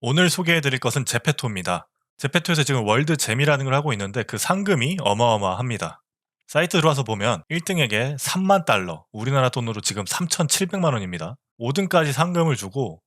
오늘 소개해드릴 것은 제페토입니다. 제페토에서 지금 월드잼이라는 걸 하고 있는데 그 상금이 어마어마합니다. 사이트 들어와서 보면 1등에게 3만 달러, 우리나라 돈으로 지금 3,700만 원입니다. 5등까지 상금을 주고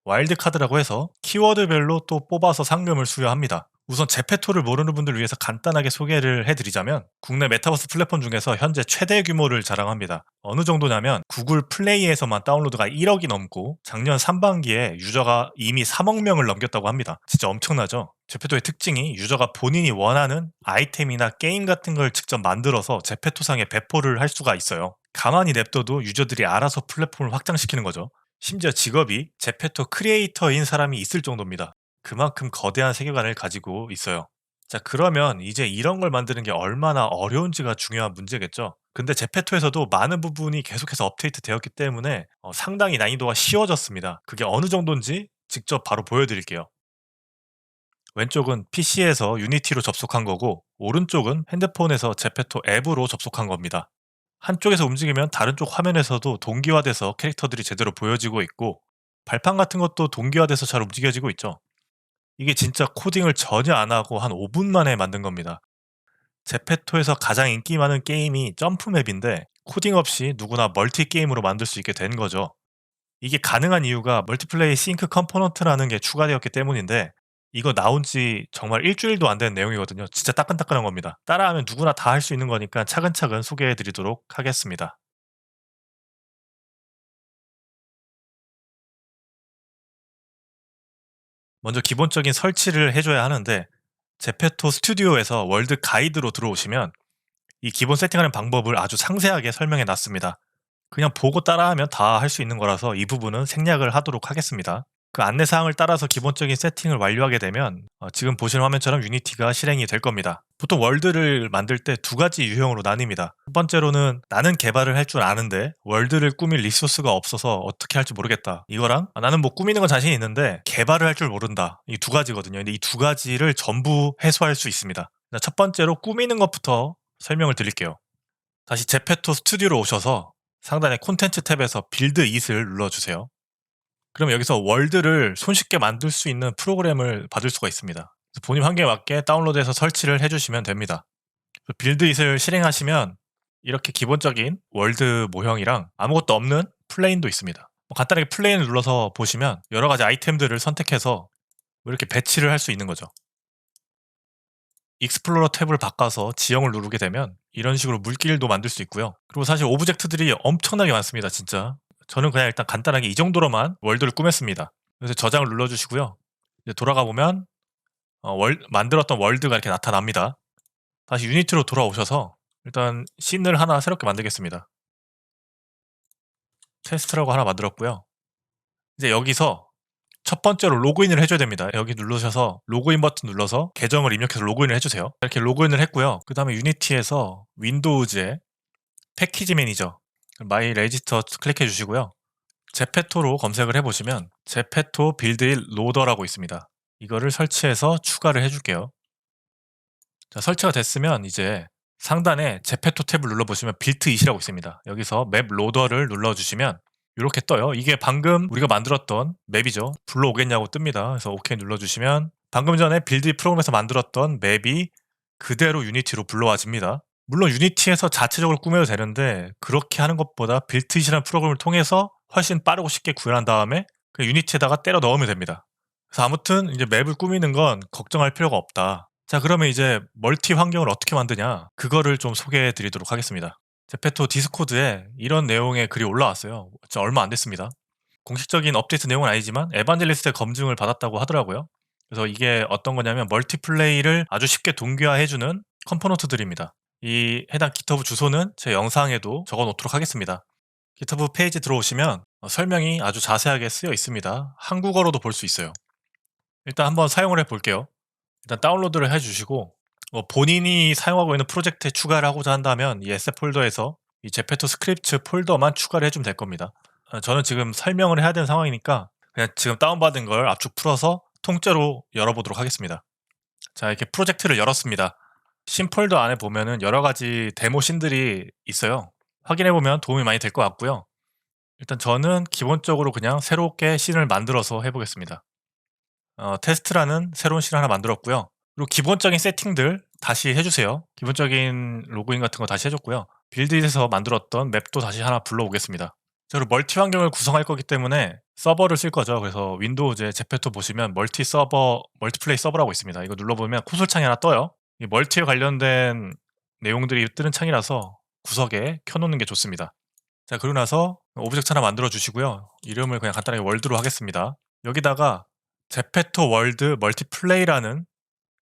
와일드카드라고 해서 키워드별로 또 뽑아서 상금을 수여합니다. 우선 제페토를 모르는 분들 위해서 간단하게 소개를 해드리자면 국내 메타버스 플랫폼 중에서 현재 최대 규모를 자랑합니다. 어느 정도냐면 구글 플레이에서만 다운로드가 1억이 넘고 작년 상반기에 유저가 이미 3억 명을 넘겼다고 합니다. 진짜 엄청나죠? 제페토의 특징이 유저가 본인이 원하는 아이템이나 게임 같은 걸 직접 만들어서 제페토상에 배포를 할 수가 있어요. 가만히 냅둬도 유저들이 알아서 플랫폼을 확장시키는 거죠. 심지어 직업이 제페토 크리에이터인 사람이 있을 정도입니다. 그만큼 거대한 세계관을 가지고 있어요. 자, 그러면 이제 이런 걸 만드는 게 얼마나 어려운지가 중요한 문제겠죠. 근데 제페토에서도 많은 부분이 계속해서 업데이트 되었기 때문에 상당히 난이도가 쉬워졌습니다. 그게 어느 정도인지 직접 바로 보여드릴게요. 왼쪽은 PC에서 유니티로 접속한 거고 오른쪽은 핸드폰에서 제페토 앱으로 접속한 겁니다. 한쪽에서 움직이면 다른 쪽 화면에서도 동기화돼서 캐릭터들이 제대로 보여지고 있고 발판 같은 것도 동기화돼서 잘 움직여지고 있죠. 이게 진짜 코딩을 전혀 안 하고 한 5분 만에 만든 겁니다. 제페토에서 가장 인기 많은 게임이 점프맵인데 코딩 없이 누구나 멀티 게임으로 만들 수 있게 된 거죠. 이게 가능한 이유가 멀티플레이 싱크 컴포넌트라는 게 추가되었기 때문인데 이거 나온 지 정말 일주일도 안 된 내용이거든요. 진짜 따끈따끈한 겁니다. 따라하면 누구나 다 할 수 있는 거니까 차근차근 소개해 드리도록 하겠습니다. 먼저 기본적인 설치를 해줘야 하는데 제페토 스튜디오에서 월드 가이드로 들어오시면 이 기본 세팅하는 방법을 아주 상세하게 설명해 놨습니다. 그냥 보고 따라하면 다 할 수 있는 거라서 이 부분은 생략을 하도록 하겠습니다. 그 안내사항을 따라서 기본적인 세팅을 완료하게 되면 지금 보시는 화면처럼 유니티가 실행이 될 겁니다. 보통 월드를 만들 때 두 가지 유형으로 나뉩니다. 첫 번째로는 나는 개발을 할 줄 아는데 월드를 꾸밀 리소스가 없어서 어떻게 할지 모르겠다. 이거랑 나는 뭐 꾸미는 건 자신이 있는데 개발을 할 줄 모른다. 이 두 가지거든요. 근데 이 두 가지를 전부 해소할 수 있습니다. 첫 번째로 꾸미는 것부터 설명을 드릴게요. 다시 제페토 스튜디오로 오셔서 상단의 콘텐츠 탭에서 빌드 it을 눌러주세요. 그럼 여기서 월드를 손쉽게 만들 수 있는 프로그램을 받을 수가 있습니다. 그래서 본인 환경에 맞게 다운로드해서 설치를 해주시면 됩니다. 빌드 it을 실행하시면 이렇게 기본적인 월드 모형이랑 아무것도 없는 플레인도 있습니다. 간단하게 플레인을 눌러서 보시면 여러 가지 아이템들을 선택해서 이렇게 배치를 할 수 있는 거죠. 익스플로러 탭을 바꿔서 지형을 누르게 되면 이런 식으로 물길도 만들 수 있고요. 그리고 사실 오브젝트들이 엄청나게 많습니다. 진짜 저는 그냥 일단 간단하게 이 정도로만 월드를 꾸몄습니다. 그래서 저장을 눌러주시고요. 이제 돌아가 보면 만들었던 월드가 이렇게 나타납니다. 다시 유니티로 돌아오셔서 일단 씬을 하나 새롭게 만들겠습니다. 테스트라고 하나 만들었고요. 이제 여기서 첫 번째로 로그인을 해줘야 됩니다. 여기 누르셔서 로그인 버튼 눌러서 계정을 입력해서 로그인을 해주세요. 이렇게 로그인을 했고요. 그 다음에 유니티에서 윈도우즈에 패키지 매니저 마이 레지스터 클릭해 주시고요. 제페토로 검색을 해보시면 제페토 빌드인 로더라고 있습니다. 이거를 설치해서 추가를 해줄게요. 자, 설치가 됐으면 이제 상단에 제페토 탭을 눌러보시면 빌트 it이라고 있습니다. 여기서 맵 로더를 눌러주시면 이렇게 떠요. 이게 방금 우리가 만들었던 맵이죠. 불러오겠냐고 뜹니다. 그래서 오케이 눌러주시면 방금 전에 빌드 프로그램에서 만들었던 맵이 그대로 유니티로 불러와집니다. 물론 유니티에서 자체적으로 꾸며도 되는데 그렇게 하는 것보다 빌트잇이라는 프로그램을 통해서 훨씬 빠르고 쉽게 구현한 다음에 그 유니티에다가 때려 넣으면 됩니다. 그래서 아무튼 이제 맵을 꾸미는 건 걱정할 필요가 없다. 자, 그러면 이제 멀티 환경을 어떻게 만드냐 그거를 좀 소개해 드리도록 하겠습니다. 제페토 디스코드에 이런 내용의 글이 올라왔어요. 진짜 얼마 안 됐습니다. 공식적인 업데이트 내용은 아니지만 에반젤리스트의 검증을 받았다고 하더라고요. 그래서 이게 어떤 거냐면 멀티플레이를 아주 쉽게 동기화해주는 컴포넌트들입니다. 이 해당 GitHub 주소는 제 영상에도 적어 놓도록 하겠습니다. GitHub 페이지 들어오시면 설명이 아주 자세하게 쓰여 있습니다. 한국어로도 볼 수 있어요. 일단 한번 사용을 해 볼게요. 일단 다운로드를 해 주시고 본인이 사용하고 있는 프로젝트에 추가를 하고자 한다면 이 에셋 폴더에서 이 제페토 스크립트 폴더만 추가를 해주면 될 겁니다. 저는 지금 설명을 해야 되는 상황이니까 그냥 지금 다운받은 걸 압축 풀어서 통째로 열어보도록 하겠습니다. 자, 이렇게 프로젝트를 열었습니다. 신 폴더 안에 보면은 여러 가지 데모 씬들이 있어요. 확인해 보면 도움이 많이 될 것 같고요. 일단 저는 기본적으로 그냥 새롭게 씬을 만들어서 해보겠습니다. 테스트라는 새로운 실을 하나 만들었고요. 그리고 기본적인 세팅들 다시 해주세요. 기본적인 로그인 같은 거 다시 해줬고요. 빌드에서 만들었던 맵도 다시 하나 불러오겠습니다. 자, 그리고 멀티 환경을 구성할 거기 때문에 서버를 쓸 거죠. 그래서 윈도우즈에 제페토 보시면 멀티플레이 서버라고 있습니다. 이거 눌러보면 콘솔 창이 하나 떠요. 이 멀티에 관련된 내용들이 뜨는 창이라서 구석에 켜놓는 게 좋습니다. 자, 그러고 나서 오브젝트 하나 만들어 주시고요. 이름을 그냥 간단하게 월드로 하겠습니다. 여기다가 제페토 월드 멀티플레이라는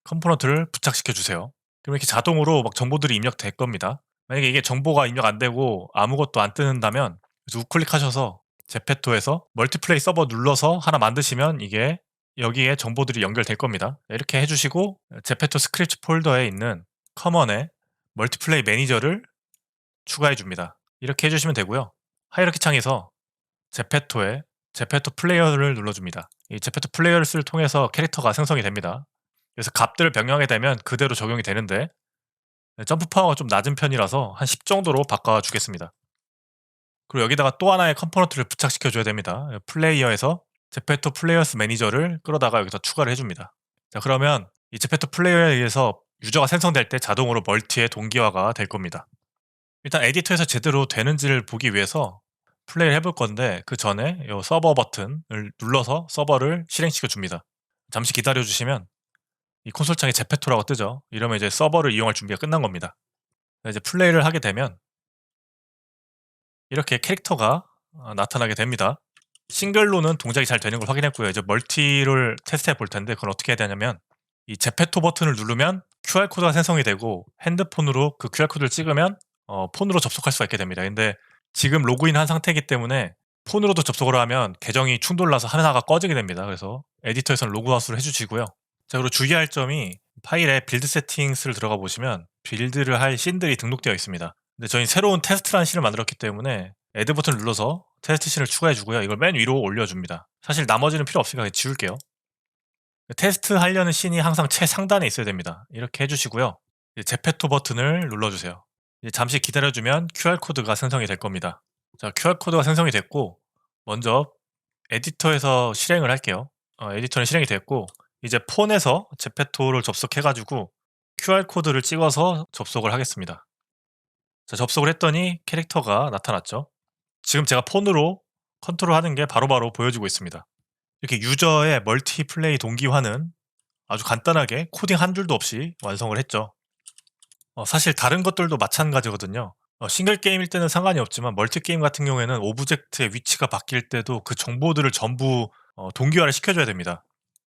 컴포넌트를 부착시켜 주세요. 그럼 이렇게 자동으로 막 정보들이 입력될 겁니다. 만약에 이게 정보가 입력 안 되고 아무것도 안 뜨는다면 우클릭하셔서 제페토에서 멀티플레이 서버 눌러서 하나 만드시면 이게 여기에 정보들이 연결될 겁니다. 이렇게 해주시고 제페토 스크립트 폴더에 있는 커먼에 멀티플레이 매니저를 추가해 줍니다. 이렇게 해주시면 되고요. 하이라키 창에서 제페토에 제페토 플레이어를 눌러줍니다. 이 제페토 플레이어를 통해서 캐릭터가 생성이 됩니다. 그래서 값들을 변경하게 되면 그대로 적용이 되는데 점프 파워가 좀 낮은 편이라서 한 10 정도로 바꿔주겠습니다. 그리고 여기다가 또 하나의 컴포넌트를 부착시켜 줘야 됩니다. 플레이어에서 제페토 플레이어스 매니저를 끌어다가 여기서 추가를 해줍니다. 자, 그러면 이 제페토 플레이어에 의해서 유저가 생성될 때 자동으로 멀티의 동기화가 될 겁니다. 일단 에디터에서 제대로 되는지를 보기 위해서 플레이를 해볼 건데 그 전에 이 서버 버튼을 눌러서 서버를 실행시켜 줍니다. 잠시 기다려 주시면 이 콘솔 창에 제페토라고 뜨죠. 이러면 이제 서버를 이용할 준비가 끝난 겁니다. 이제 플레이를 하게 되면 이렇게 캐릭터가 나타나게 됩니다. 싱글로는 동작이 잘 되는 걸 확인했고요. 이제 멀티를 테스트해 볼 텐데 그건 어떻게 해야 되냐면 이 제페토 버튼을 누르면 QR코드가 생성이 되고 핸드폰으로 그 QR코드를 찍으면 폰으로 접속할 수가 있게 됩니다. 근데 지금 로그인 한 상태이기 때문에 폰으로도 접속을 하면 계정이 충돌나서 하나가 꺼지게 됩니다. 그래서 에디터에서는 로그아웃을 해주시고요. 자, 그리고 주의할 점이 파일에 빌드 세팅스를 들어가 보시면 빌드를 할 씬들이 등록되어 있습니다. 근데 저희 새로운 테스트라는 씬을 만들었기 때문에 애드 버튼을 눌러서 테스트 씬을 추가해 주고요. 이걸 맨 위로 올려줍니다. 사실 나머지는 필요 없으니까 그냥 지울게요. 테스트 하려는 씬이 항상 최상단에 있어야 됩니다. 이렇게 해주시고요. 제페토 버튼을 눌러주세요. 잠시 기다려주면 QR코드가 생성이 될 겁니다. 자, QR코드가 생성이 됐고 먼저 에디터에서 실행을 할게요. 에디터는 실행이 됐고 이제 폰에서 제페토를 접속해가지고 QR코드를 찍어서 접속을 하겠습니다. 자, 접속을 했더니 캐릭터가 나타났죠. 지금 제가 폰으로 컨트롤하는 게 바로바로 보여지고 있습니다. 이렇게 유저의 멀티플레이 동기화는 아주 간단하게 코딩 한 줄도 없이 완성을 했죠. 사실 다른 것들도 마찬가지거든요. 싱글 게임일 때는 상관이 없지만 멀티 게임 같은 경우에는 오브젝트의 위치가 바뀔 때도 그 정보들을 전부 동기화를 시켜줘야 됩니다.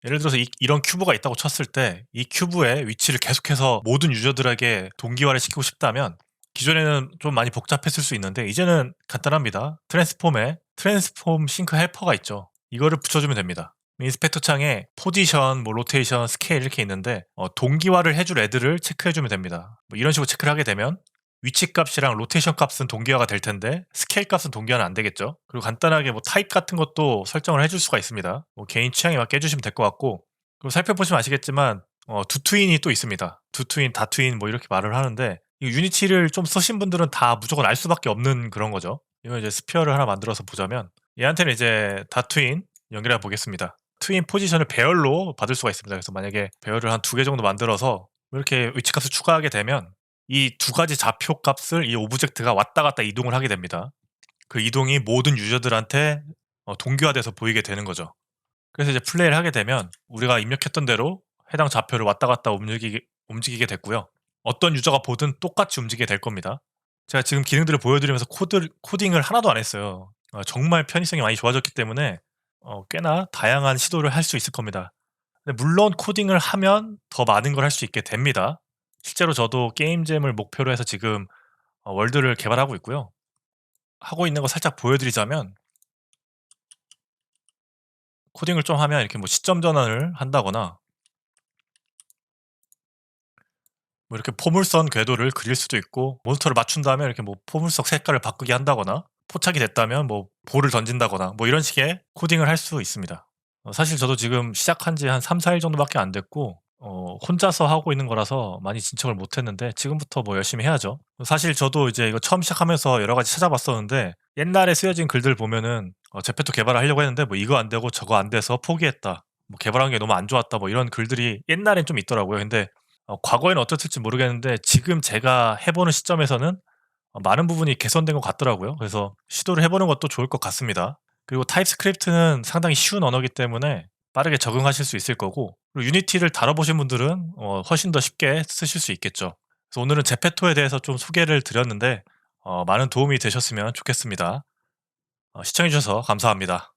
예를 들어서 이런 큐브가 있다고 쳤을 때 이 큐브의 위치를 계속해서 모든 유저들에게 동기화를 시키고 싶다면 기존에는 좀 많이 복잡했을 수 있는데 이제는 간단합니다. 트랜스폼 싱크 헬퍼가 있죠. 이거를 붙여주면 됩니다. 인스펙터 창에 포지션, 로테이션, 스케일 이렇게 있는데 동기화를 해줄 애들을 체크해주면 됩니다. 이런 식으로 체크를 하게 되면 위치 값이랑 로테이션 값은 동기화가 될 텐데 스케일 값은 동기화는 안 되겠죠. 그리고 간단하게 타입 같은 것도 설정을 해줄 수가 있습니다. 개인 취향에 맞게 해주시면 될 것 같고 그리고 살펴보시면 아시겠지만 두트윈이 또 있습니다. 두트윈, 다트윈 이렇게 말을 하는데 유니티를 좀 쓰신 분들은 다 무조건 알 수밖에 없는 그런 거죠. 이건 이제 스피어를 하나 만들어서 보자면 얘한테는 이제 다트윈 연결해 보겠습니다. 트윈 포지션을 배열로 받을 수가 있습니다. 그래서 만약에 배열을 한 2개 정도 만들어서 이렇게 위치값을 추가하게 되면 이 두 가지 좌표 값을 이 오브젝트가 왔다 갔다 이동을 하게 됩니다. 그 이동이 모든 유저들한테 동기화돼서 보이게 되는 거죠. 그래서 이제 플레이를 하게 되면 우리가 입력했던 대로 해당 좌표를 왔다 갔다 움직이게 됐고요. 어떤 유저가 보든 똑같이 움직이게 될 겁니다. 제가 지금 기능들을 보여드리면서 코딩을 하나도 안 했어요. 정말 편의성이 많이 좋아졌기 때문에 꽤나 다양한 시도를 할 수 있을 겁니다. 근데 물론 코딩을 하면 더 많은 걸 할 수 있게 됩니다. 실제로 저도 게임잼을 목표로 해서 지금 월드를 개발하고 있고요. 하고 있는 거 살짝 보여드리자면 코딩을 좀 하면 이렇게 시점 전환을 한다거나 이렇게 포물선 궤도를 그릴 수도 있고 몬스터를 맞춘 다음에 이렇게 포물선 색깔을 바꾸게 한다거나 포착이 됐다면 볼을 던진다거나 이런 식의 코딩을 할 수 있습니다. 사실 저도 지금 시작한 지 한 3-4일 정도밖에 안 됐고 혼자서 하고 있는 거라서 많이 진척을 못 했는데 지금부터 열심히 해야죠. 사실 저도 이제 이거 처음 시작하면서 여러 가지 찾아봤었는데 옛날에 쓰여진 글들 보면은 제페토 개발을 하려고 했는데 이거 안 되고 저거 안 돼서 포기했다. 뭐 "개발 환경이 너무 안 좋았다." 뭐 이런 글들이 옛날엔 좀 있더라고요. 근데 과거에는 어땠을지 모르겠는데 지금 제가 해 보는 시점에서는 많은 부분이 개선된 것 같더라고요. 그래서 시도를 해 보는 것도 좋을 것 같습니다. 그리고 타입스크립트는 상당히 쉬운 언어이기 때문에 빠르게 적응하실 수 있을 거고, 그리고 유니티를 다뤄보신 분들은 훨씬 더 쉽게 쓰실 수 있겠죠. 그래서 오늘은 제페토에 대해서 좀 소개를 드렸는데 많은 도움이 되셨으면 좋겠습니다. 시청해 주셔서 감사합니다.